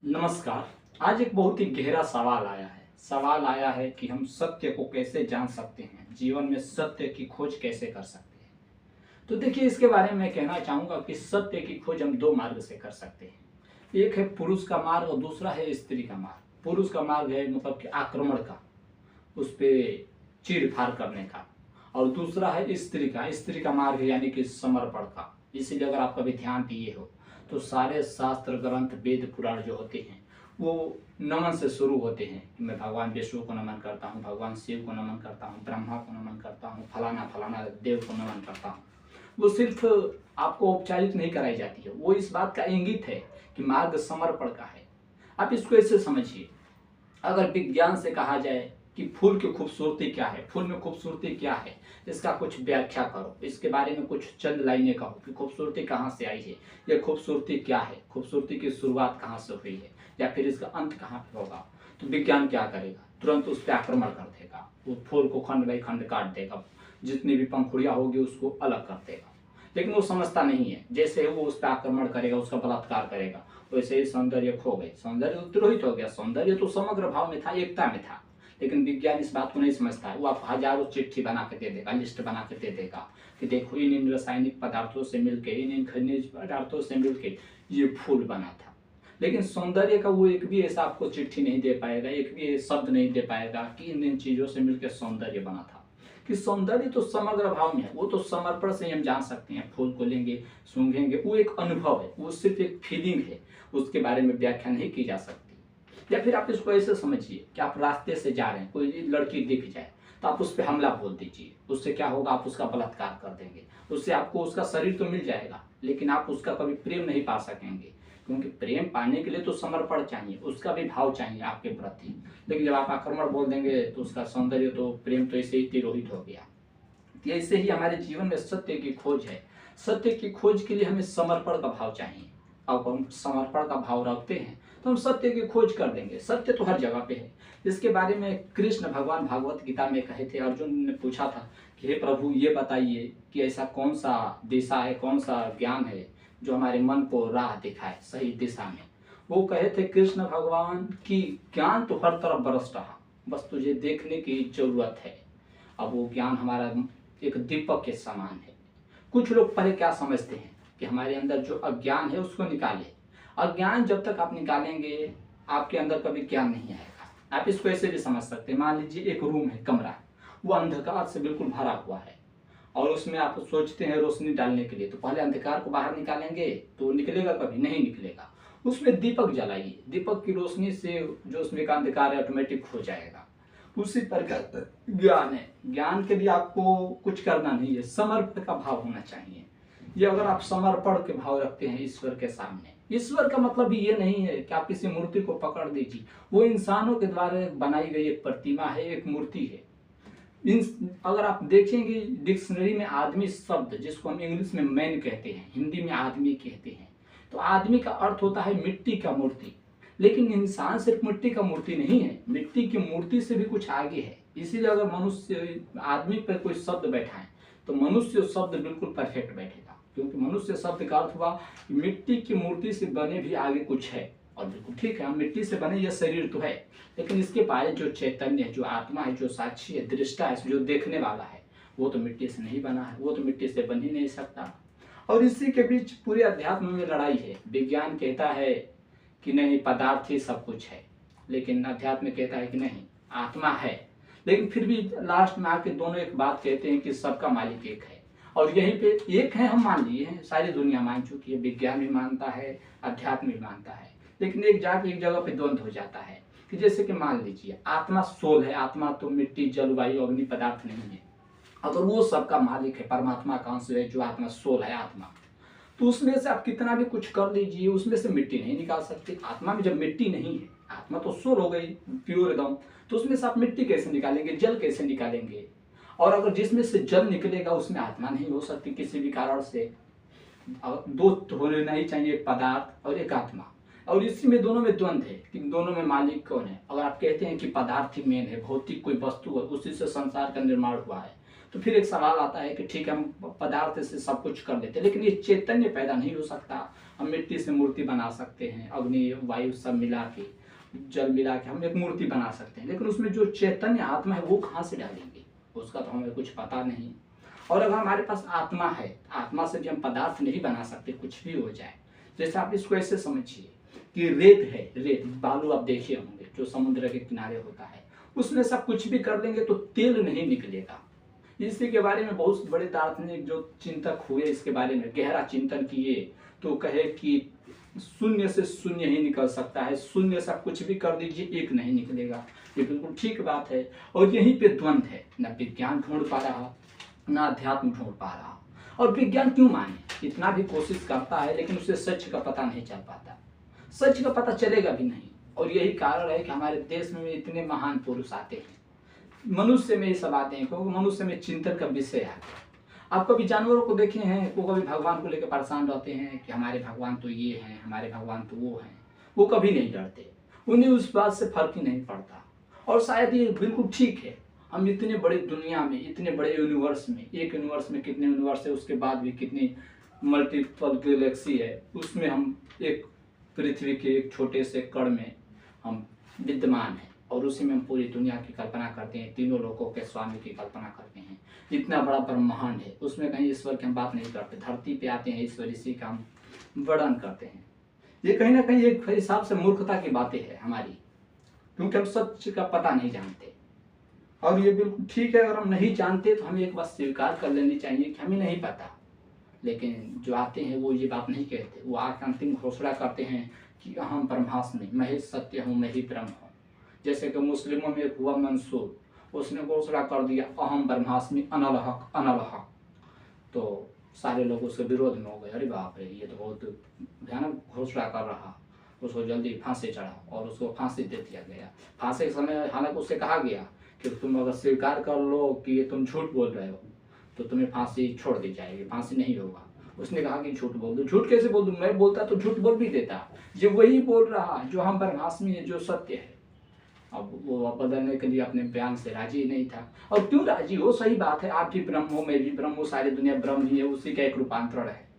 नमस्कार। आज एक बहुत ही गहरा सवाल आया है। सवाल आया है कि हम सत्य को कैसे जान सकते हैं, जीवन में सत्य की खोज कैसे कर सकते हैं। तो देखिए, इसके बारे में मैं कहना चाहूँगा कि सत्य की खोज हम दो मार्ग से कर सकते हैं। एक है पुरुष का मार्ग और दूसरा है स्त्री का मार्ग। पुरुष का मार्ग है मतलब कि आक्रमण का, उस पे चीर-फाड़ करने का, और दूसरा है स्त्री का मार्ग है यानी कि समर्पण का। इसीलिए अगर आप कभी ध्यान दिए हो तो सारे शास्त्र ग्रंथ वेद पुराण जो होते हैं वो नमन से शुरू होते हैं कि मैं भगवान विष्णु को नमन करता हूँ, भगवान शिव को नमन करता हूँ, ब्रह्मा को नमन करता हूँ, फलाना फलाना देव को नमन करता हूँ। वो सिर्फ आपको औपचारिक नहीं कराई जाती है, वो इस बात का इंगित है कि मार्ग समर्पण का है। आप इसको ऐसे समझिए, अगर विज्ञान से कहा जाए कि फूल की खूबसूरती क्या है, फूल में खूबसूरती क्या है, इसका कुछ व्याख्या करो, इसके बारे में कुछ चंद लाइनें कहो कि खूबसूरती कहाँ से आई है, ये खूबसूरती क्या है, खूबसूरती की शुरुआत कहाँ से हुई है, या फिर इसका अंत कहाँ पे होगा। तो विज्ञान क्या करेगा, तुरंत उस पर आक्रमण कर देगा, उस फूल को खंड बाई खंड काट देगा, जितनी भी पंखुड़ियाँ होगी उसको अलग कर देगा। लेकिन वो समझता नहीं है, जैसे वो उस पर आक्रमण करेगा, उसका बलात्कार करेगा, वैसे ही सौंदर्य खो गई, सौंदर्य तो तिरोहित हो गया। सौंदर्य तो समग्र भाव में था, एकता में था। लेकिन विज्ञान इस बात को नहीं समझता है। वो आप हजारों चिट्ठी बना के दे देगा, लिस्ट बना के दे देगा कि देखो इन इन रासायनिक पदार्थों से मिलके, इन इन खनिज पदार्थों से मिलके ये फूल बना था। लेकिन सौंदर्य का वो एक भी ऐसा आपको चिट्ठी नहीं दे पाएगा, एक भी शब्द नहीं दे पाएगा कि इन इन चीजों से मिलकर सौंदर्य बना था। कि सौंदर्य तो समग्र भाव में है, वो तो समर्पण से हम जान सकते हैं। फूल को लेंगे, सूंघेंगे, वो एक अनुभव है, वो सिर्फ एक फीलिंग है, उसके बारे में व्याख्या नहीं की जा सकती। या फिर आप इसको ऐसे समझिए कि आप रास्ते से जा रहे हैं, कोई लड़की दिख जाए तो आप उस पर हमला बोल दीजिए, उससे क्या होगा, आप उसका बलात्कार कर देंगे। उससे आपको उसका शरीर तो मिल जाएगा, लेकिन आप उसका कभी प्रेम नहीं पा सकेंगे, क्योंकि प्रेम पाने के लिए तो समर्पण चाहिए, उसका भी भाव चाहिए आपके प्रति। लेकिन जब आप आक्रमण बोल देंगे तो उसका सौंदर्य तो, प्रेम तो ऐसे ही तिरोहित हो गया। ऐसे ही हमारे जीवन में सत्य की खोज है। सत्य की खोज के लिए हमें समर्पण का भाव चाहिए। अब हम समर्पण का भाव रखते हैं तो हम सत्य की खोज कर देंगे। सत्य तो हर जगह पे है, जिसके बारे में कृष्ण भगवान भागवत गीता में कहे थे। अर्जुन ने पूछा था कि हे प्रभु, ये बताइए कि ऐसा कौन सा दिशा है, कौन सा ज्ञान है जो हमारे मन को राह दिखाए सही दिशा में। वो कहे थे कृष्ण भगवान की ज्ञान तो हर तरफ बरस रहा, बस तुझे देखने की जरूरत है। अब वो ज्ञान हमारा एक दीपक के समान है। कुछ लोग पहले क्या समझते हैं कि हमारे अंदर जो अज्ञान है उसको निकाले। अज्ञान जब तक आप निकालेंगे आपके अंदर कभी ज्ञान नहीं आएगा। आप इसको ऐसे भी समझ सकते हैं, मान लीजिए एक रूम है, कमरा, वो अंधकार से बिल्कुल भरा हुआ है और उसमें आप सोचते हैं रोशनी डालने के लिए, तो पहले अंधकार को बाहर निकालेंगे तो वो निकलेगा, कभी नहीं निकलेगा। उसमें दीपक जलाइए, दीपक की रोशनी से जो उसमें का अंधकार है ऑटोमेटिक हो जाएगा। उसी प्रकार ज्ञान है, ज्ञान के लिए आपको कुछ करना नहीं है, समर्पण का भाव होना चाहिए। ये अगर आप समर्पण के भाव रखते हैं ईश्वर के सामने, ईश्वर का मतलब भी ये नहीं है कि आप किसी मूर्ति को पकड़ दीजिए। वो इंसानों के द्वारा बनाई गई एक प्रतिमा है, एक मूर्ति है। अगर आप देखेंगे डिक्शनरी में आदमी शब्द, जिसको हम इंग्लिश में मैन कहते हैं, हिंदी में आदमी कहते हैं, तो आदमी का अर्थ होता है मिट्टी का मूर्ति। लेकिन इंसान सिर्फ मिट्टी का मूर्ति नहीं है, मिट्टी की मूर्ति से भी कुछ आगे है। इसीलिए अगर मनुष्य आदमी पर कोई शब्द बैठाएं तो मनुष्य शब्द बिल्कुल परफेक्ट बैठेगा, क्योंकि मनुष्य शब्द का अर्थ हुआ मिट्टी की मूर्ति से बने भी आगे कुछ है। और बिल्कुल ठीक है, हम मिट्टी से बने, यह शरीर तो है, लेकिन इसके पहले जो चैतन्य है, जो आत्मा है, जो साक्षी है, दृष्टा है, जो देखने वाला है, वो तो मिट्टी से नहीं बना है, वो तो मिट्टी से बन ही नहीं सकता। और इसी के बीच पूरे अध्यात्म में लड़ाई है। विज्ञान कहता है कि नहीं, पदार्थ ही सब कुछ है, लेकिन अध्यात्म कहता है कि नहीं, आत्मा है। लेकिन फिर भी लास्ट में आके दोनों एक बात कहते हैं कि सबका मालिक एक है। और यहीं पे एक है, हम मान लिए हैं, सारी दुनिया मान चुकी है, विज्ञान भी मानता है, अध्यात्म भी मानता है। लेकिन एक जाके एक जगह पे द्वंद्व हो जाता है कि जैसे कि मान लीजिए आत्मा सोल है, आत्मा तो मिट्टी जलवायु अग्नि पदार्थ नहीं है। अगर वो सबका मालिक है, परमात्मा का अंश है, जो आत्मा सोल है, आत्मा, तो उसमें से आप कितना भी कुछ कर लीजिए, उसमें से मिट्टी नहीं निकाल सकते। आत्मा में जब मिट्टी नहीं है, आत्मा तो सोल हो गई प्योर एकदम, तो उसमें से आप मिट्टी कैसे निकालेंगे, जल कैसे निकालेंगे। और अगर जिसमें से जल निकलेगा उसमें आत्मा नहीं हो सकती किसी भी कारण से। दो होना ही चाहिए, एक पदार्थ और एक आत्मा। और इसी में दोनों में द्वंद्व है कि दोनों में मालिक कौन है। अगर आप कहते हैं कि पदार्थ ही मेन है, भौतिक कोई वस्तु है, उसी से संसार का निर्माण हुआ है, तो फिर एक सवाल आता है कि ठीक है, हम पदार्थ से सब कुछ कर लेते हैं, लेकिन ये चैतन्य पैदा नहीं हो सकता। हम मिट्टी से मूर्ति बना सकते हैं, अग्नि वायु सब मिला के, जल मिला के हम एक मूर्ति बना सकते हैं, लेकिन उसमें जो चैतन्य आत्मा है वो कहाँ से डालेंगे, उसका तो हमें कुछ पता नहीं। और अगर हमारे पास आत्मा है, आत्मा से भी हम पदार्थ नहीं बना सकते, कुछ भी हो जाए। जैसे आप इसको ऐसे समझिए कि रेत है, रेत बालू आप देखे होंगे जो समुद्र के किनारे होता है, उसमें सब कुछ भी कर लेंगे तो तेल नहीं निकलेगा। इसी के बारे में बहुत बड़े दार्शनिक जो चिंतक हुए, इसके बारे में गहरा चिंतन किए तो कहे कि शून्य से शून्य ही निकल सकता है, शून्य से कुछ भी कर दीजिए एक नहीं निकलेगा। ये बिल्कुल ठीक बात है। और यहीं पे द्वंद्व है, न विज्ञान ढूंढ पा रहा न अध्यात्म ढूंढ पा रहा। और विज्ञान क्यों माने, इतना भी कोशिश करता है लेकिन उसे सच का पता नहीं चल पाता, सच का पता चलेगा भी नहीं। और यही कारण है कि हमारे देश में इतने महान पुरुष आते हैं, मनुष्य में ये सब आते हैं, क्योंकि मनुष्य में चिंतन का विषय आता है। आप कभी जानवरों को देखे हैं, वो कभी भगवान को लेकर परेशान रहते हैं कि हमारे भगवान तो ये हैं, हमारे भगवान तो वो हैं, वो कभी नहीं डरते, उन्हें उस बात से फर्क ही नहीं पड़ता। और शायद ये बिल्कुल ठीक है। हम इतने बड़े दुनिया में, इतने बड़े यूनिवर्स में, एक यूनिवर्स में कितने यूनिवर्स है, उसके बाद भी कितनी मल्टीपल गैलेक्सी है, उसमें हम एक पृथ्वी के एक छोटे से कण में हम विद्यमान हैं, और उसी में हम पूरी दुनिया की कल्पना करते हैं, तीनों लोकों के स्वामी की कल्पना करते हैं। इतना बड़ा ब्रह्मांड है, उसमें कहीं ईश्वर की हम बात नहीं करते, धरती पे आते हैं ईश्वर, इसी का हम वर्णन करते हैं। ये कहीं ना कहीं एक हिसाब से मूर्खता की बातें है हमारी, क्योंकि हम सच का पता नहीं जानते। और ये बिल्कुल ठीक है, अगर हम नहीं जानते तो हमें एक बात स्वीकार कर लेनी चाहिए कि हमें नहीं पता। लेकिन जो आते हैं वो ये बात नहीं कहते, वो आकर अंतिम घोषणा करते हैं कि अहम ब्रह्मास्मि, मैं ही सत्य हूँ, मैं ही ब्रह्म हूँ। जैसे कि मुस्लिमों में एक हुआ मंसूर, उसने घोषणा कर दिया अहम ब्रह्मास्मि अनल हक अनल हक, तो सारे लोग उसके विरोध में हो गए, अरे बाप रे ये तो बहुत भयानक घोषणा कर रहा। उसको जल्दी फांसी चढ़ा और उसको फांसी दे दिया गया। फांसी के समय हालांकि उससे कहा गया कि तुम अगर स्वीकार कर लो कि ये तुम झूठ बोल रहे हो तो तुम्हें फांसी छोड़ दी जाएगी, फांसी नहीं होगा। उसने कहा कि झूठ बोल दो। झूठ कैसे बोल दूं, मैं बोलता तो झूठ बोल भी देता, ये वही बोल रहा जो हम ब्रह्मास्मि है, जो सत्य है। अब वो बदलने के लिए अपने बयान से राजी नहीं था। और क्यों राजी हो, सही बात है, आप भी ब्रह्म हो, मैं भी ब्रह्म हूँ, सारी दुनिया ब्रह्म ही है, उसी का एक रूपांतरण है।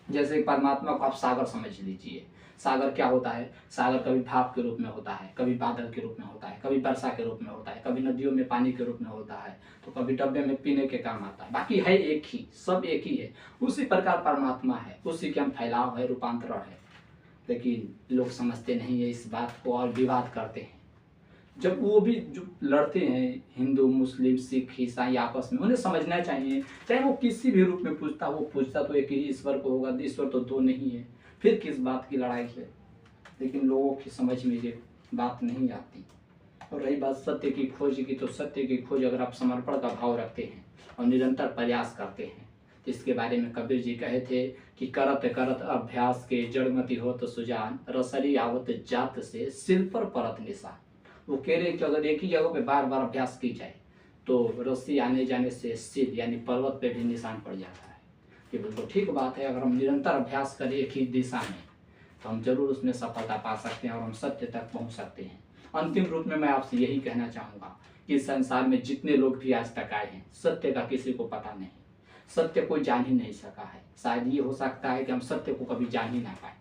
जैसे परमात्मा को आप सागर समझ लीजिए। सागर क्या होता है, सागर कभी भाप के रूप में होता है, कभी बादल के रूप में होता है, कभी वर्षा के रूप में होता है, कभी नदियों में पानी के रूप में होता है, तो कभी डब्बे में पीने के काम आता है, बाकी है एक ही, सब एक ही है। उसी प्रकार परमात्मा है, उसी के हम फैलाव है, रूपांतरण है। लेकिन लोग समझते नहीं है इस बात को और विवाद करते हैं। जब वो भी जो लड़ते हैं, हिंदू मुस्लिम सिख ईसाई आपस में, उन्हें समझना चाहिए, चाहे वो किसी भी रूप में पूछता, वो पूछता तो एक ही ईश्वर को होगा, ईश्वर तो दो नहीं है, फिर किस बात की लड़ाई है। लेकिन लोगों की समझ में ये बात नहीं आती। और रही बात सत्य की खोज की, तो सत्य की खोज अगर आप समर्पण का भाव रखते हैं और निरंतर प्रयास करते हैं, तो इसके बारे में कबीर जी कहे थे कि करत करत अभ्यास के जड़मति हो तो सुजान, रसरी आवत जात से सिल पर परत निशान। वो कह रहे कि अगर एक ही जगह पे बार बार अभ्यास की जाए तो रस्सी आने जाने से सिल यानी पर्वत पे भी निशान पड़ जाता है। ये बिल्कुल ठीक बात है। अगर हम निरंतर अभ्यास करें एक ही दिशा में तो हम जरूर उसमें सफलता पा सकते हैं और हम सत्य तक पहुंच सकते हैं। अंतिम रूप में मैं आपसे यही कहना चाहूँगा कि संसार में जितने लोग भी आज तक आए हैं, सत्य का किसी को पता नहीं, सत्य कोई जान ही नहीं सका है। शायद ये हो सकता है कि हम सत्य को कभी जान ही ना पाए।